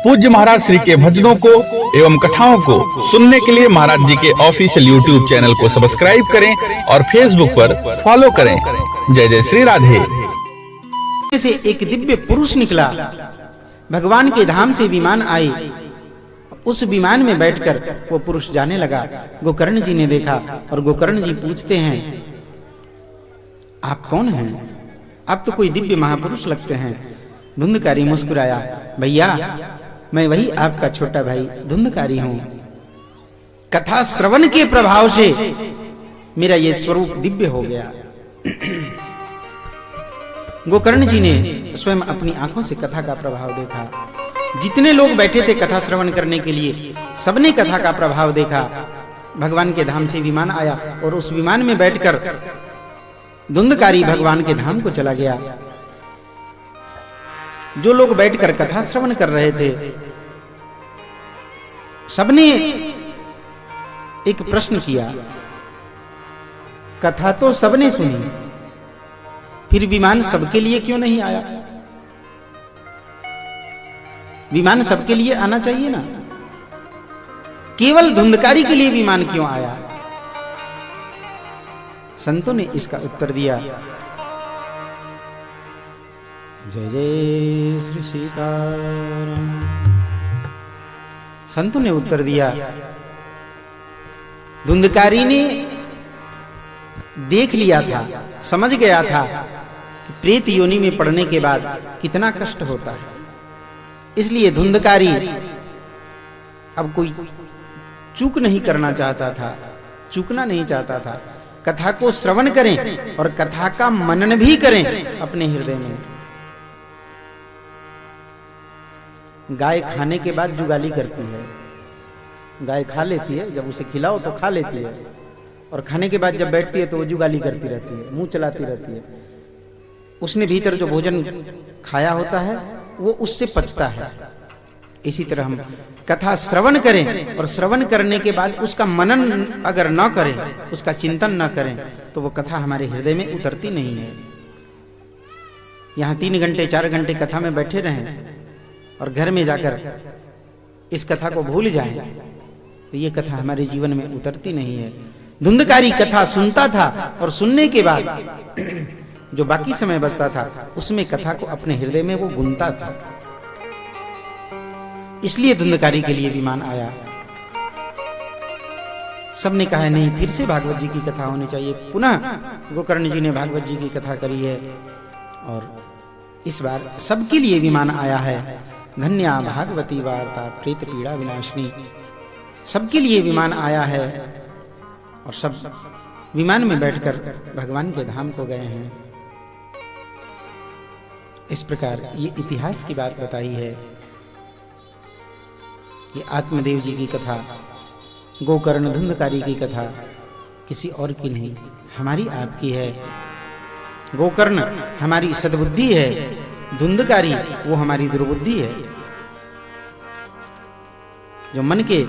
पूज्य महाराज श्री के भजनों को एवं कथाओं को सुनने के लिए महाराज जी के ऑफिशियल यूट्यूब चैनल को सब्सक्राइब करें और फेसबुक पर फॉलो करें। जय जय श्री राधे। से एक दिव्य पुरुष निकला, भगवान के धाम से विमान आई। उस विमान में बैठकर वो पुरुष जाने लगा। गोकर्ण जी ने देखा और गोकर्ण जी पूछते हैं, आप कौन हैं? आप तो कोई दिव्य महापुरुष लगते हैं। धुंधकारी मुस्कुराया, भैया मैं वही आपका छोटा भाई धुंधकारी हूं। कथा श्रवण के प्रभाव से मेरा ये स्वरूप दिव्य हो गया। गोकर्ण जी ने स्वयं अपनी आंखों से कथा का प्रभाव देखा। जितने लोग बैठे थे कथा श्रवण करने के लिए, सबने कथा का प्रभाव देखा। भगवान के धाम से विमान आया और उस विमान में बैठकर धुंधकारी भगवान के धाम को चला गया। जो लोग बैठकर कथा श्रवण कर रहे थे, सबने एक प्रश्न किया, कथा तो सबने सुनी, फिर विमान सबके लिए क्यों नहीं आया? विमान सबके लिए आना चाहिए ना, केवल धुंधकारी के लिए विमान क्यों आया? संतों ने इसका उत्तर दिया, जय जय श्री सीताराम। संतों ने उत्तर दिया, धुंधकारी ने देख लिया था, समझ गया था कि प्रेत योनि में पड़ने के बाद कितना कष्ट होता है। इसलिए धुंधकारी अब कोई चूक नहीं करना चाहता था, चूकना नहीं चाहता था। कथा को श्रवण करें और कथा का मनन भी करें अपने हृदय में। गाय खाने के बाद जुगाली करती है। गाय खा लेती है, जब उसे खिलाओ तो खा लेती है, और खाने के बाद जब बैठती है तो वो जुगाली करती रहती है, मुंह चलाती रहती है। उसने भीतर जो भोजन खाया होता है वो उससे पचता है। इसी तरह हम कथा श्रवण करें और श्रवण करने के बाद उसका मनन अगर न करें, उसका चिंतन न करें, तो वो कथा हमारे हृदय में उतरती नहीं है। यहां 3 घंटे 4 घंटे कथा में बैठे रहें और घर में जाकर इस कथा को भूल जाएं, तो ये कथा हमारे जीवन में उतरती नहीं है। धुंधकारी कथा सुनता था और सुनने के बाद जो बाकी समय बचता था उसमें कथा को अपने हृदय में वो गुनता था। इसलिए धुंधकारी के लिए विमान आया। सबने कहा नहीं, फिर से भागवत जी की कथा होनी चाहिए। पुनः गोकर्ण जी ने भागवत जी की कथा करी है और इस बार सबके लिए विमान आया है। धन्या भागवती वार्ता प्रेत पीड़ा विनाशिनी। सबके लिए विमान आया है और सब विमान में बैठकर भगवान के धाम को गए हैं। इस प्रकार ये इतिहास की बात बताई है। ये आत्मदेव जी की कथा, गोकर्ण धुंधकारी की कथा किसी और की नहीं, हमारी आपकी है। गोकर्ण हमारी सद्बुद्धि है, धुंधकारी वो हमारी दुर्बुद्धि है। जो मन के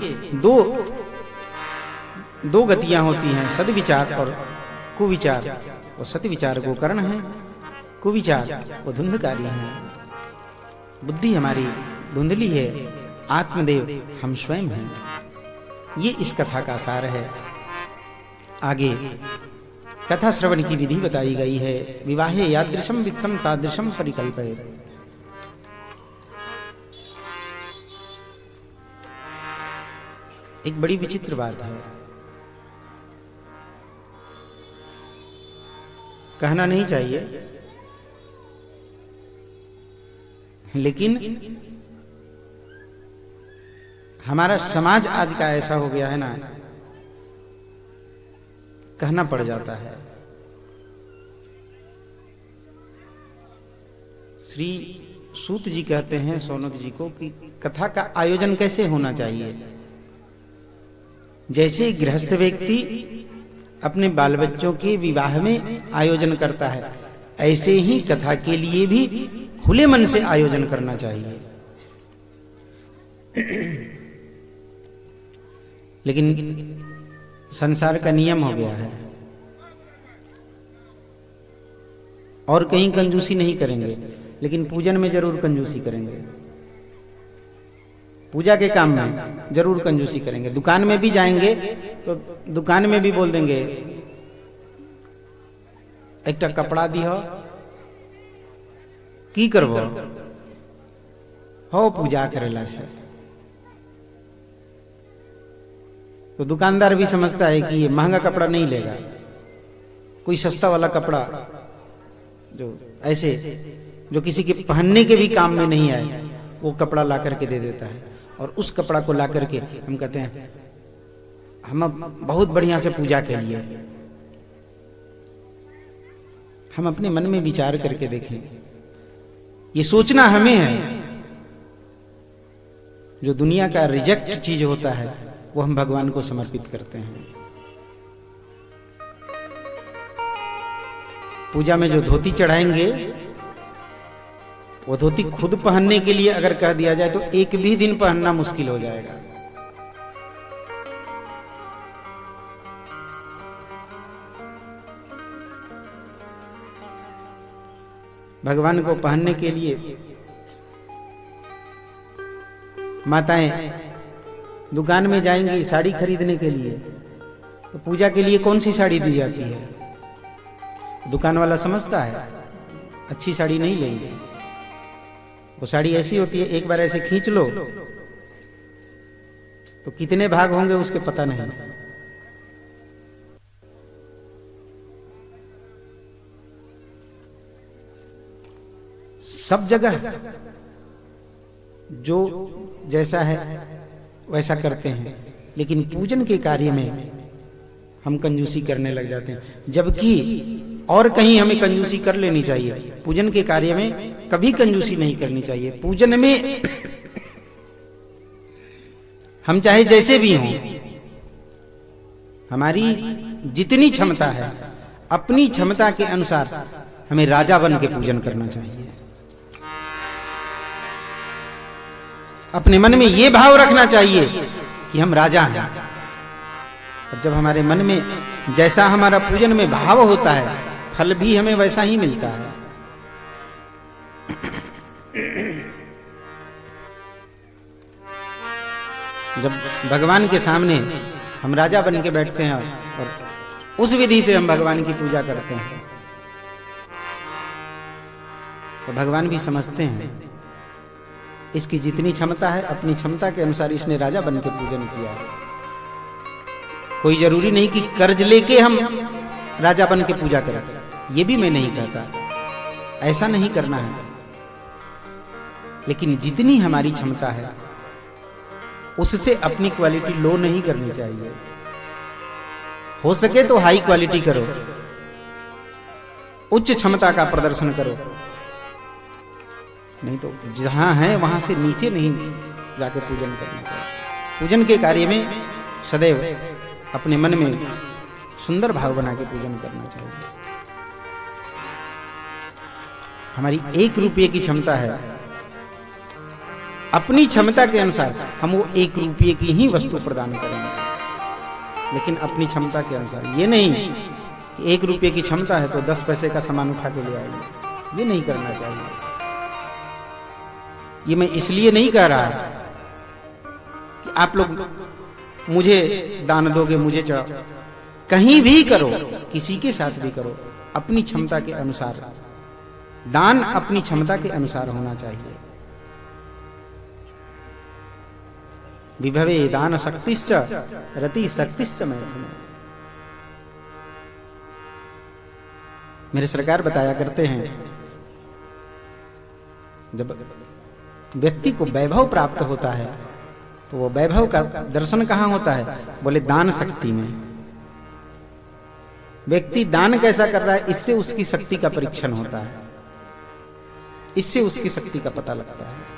दो गतियां होती हैं, सद्विचार और कुविचार। वो सद्विचार गोकर्ण है, कुविचार वो धुंधकारी है। बुद्धि हमारी धुंधली है, आत्मदेव हम स्वयं हैं। ये इस कथा का सार है। आगे कथा श्रवण की विधि बताई गई है। विवाहे यादृशम वित्तम तादृशम परिकल्पयेत्। एक बड़ी विचित्र बात है, कहना नहीं चाहिए, लेकिन हमारा समाज आज का ऐसा हो गया है ना, कहना पड़ जाता है। श्री सूत जी कहते हैं सौनक जी को कि कथा का आयोजन कैसे होना चाहिए। जैसे गृहस्थ व्यक्ति अपने बाल बच्चों के विवाह में आयोजन करता है, ऐसे ही कथा के लिए भी खुले मन से आयोजन करना चाहिए। लेकिन संसार का नियम हो गया है, और कहीं कंजूसी नहीं करेंगे, लेकिन पूजन में जरूर कंजूसी करेंगे। पूजा के काम में जरूर कंजूसी करेंगे। दुकान में भी जाएंगे तो दुकान में भी बोल देंगे एक कपड़ा दी हो की करबो हो पूजा करेला से। तो दुकानदार भी समझता है कि ये महंगा कपड़ा नहीं लेगा, कोई सस्ता वाला कपड़ा जो ऐसे जो किसी के पहनने के भी काम में नहीं आए वो कपड़ा ला करके दे देता है। और उस कपड़ा को ला करके हम कहते हैं हम बहुत बढ़िया से पूजा के लिए। हम अपने मन में विचार करके देखें, ये सोचना हमें है जो दुनिया का रिजेक्ट चीज होता है वो हम भगवान को समर्पित करते हैं। पूजा में जो धोती चढ़ाएंगे वो धोती खुद पहनने के लिए अगर कह दिया जाए तो एक भी दिन पहनना मुश्किल हो जाएगा। भगवान को पहनने के लिए माताएं दुकान में जाएंगी साड़ी खरीदने के लिए, तो पूजा के लिए कौन सी साड़ी दी जाती है? दुकान वाला समझता है अच्छी साड़ी नहीं लेंगे, वो साड़ी ऐसी होती है एक बार ऐसे खींच लो तो कितने भाग होंगे उसके पता नहीं। सब जगह जो जैसा है वैसा करते हैं, लेकिन पूजन के कार्य में हम कंजूसी करने लग जाते हैं, जबकि और कहीं हमें कंजूसी कर लेनी चाहिए। पूजन के कार्य में कभी कंजूसी नहीं करनी चाहिए। पूजन में हम चाहे जैसे भी हों, हमारी जितनी क्षमता है अपनी क्षमता के अनुसार हमें राजा बन के पूजन करना चाहिए। अपने मन में यह भाव रखना चाहिए कि हम राजा हैं। और जब हमारे मन में जैसा हमारा पूजन में भाव होता है फल भी हमें वैसा ही मिलता है। जब भगवान के सामने हम राजा बन के बैठते हैं और उस विधि से हम भगवान की पूजा करते हैं तो भगवान भी समझते हैं इसकी जितनी क्षमता है अपनी क्षमता के अनुसार इसने राजा बन के पूजन किया है। कोई जरूरी नहीं कि कर्ज लेके हम राजा बन के पूजा करें, ये भी मैं नहीं कहता, ऐसा नहीं करना है। लेकिन जितनी हमारी क्षमता है उससे अपनी क्वालिटी लो नहीं करनी चाहिए। हो सके तो हाई क्वालिटी करो, उच्च क्षमता का प्रदर्शन करो, नहीं तो जहां है वहां से नीचे नहीं जाकर पूजन करना चाहिए। पूजन के कार्य में सदैव अपने मन में सुंदर भाव बना के पूजन करना चाहिए। हमारी 1 रुपये की क्षमता है, अपनी क्षमता के अनुसार हम वो 1 रुपये की ही वस्तु प्रदान करेंगे, लेकिन अपनी क्षमता के अनुसार। ये नहीं कि 1 रुपये की क्षमता है तो 10 पैसे का सामान उठा के ले आएंगे, ये नहीं करना चाहिए। ये मैं इसलिए नहीं कह रहा कि आप लोग मुझे दान दोगे, मुझे चढ़ाओ, कहीं भी करो, किसी के साथ भी करो, अपनी क्षमता के अनुसार दान अपनी क्षमता के अनुसार होना चाहिए। विभवे दान शक्तिश्च रति शक्तिश्च मैथुन। मेरे सरकार बताया करते हैं जब व्यक्ति को वैभव प्राप्त होता है तो वो वैभव का दर्शन कहां होता है? बोले दान शक्ति में। व्यक्ति दान कैसा कर रहा है इससे उसकी शक्ति का परीक्षण होता है, इससे उसकी शक्ति का पता लगता है।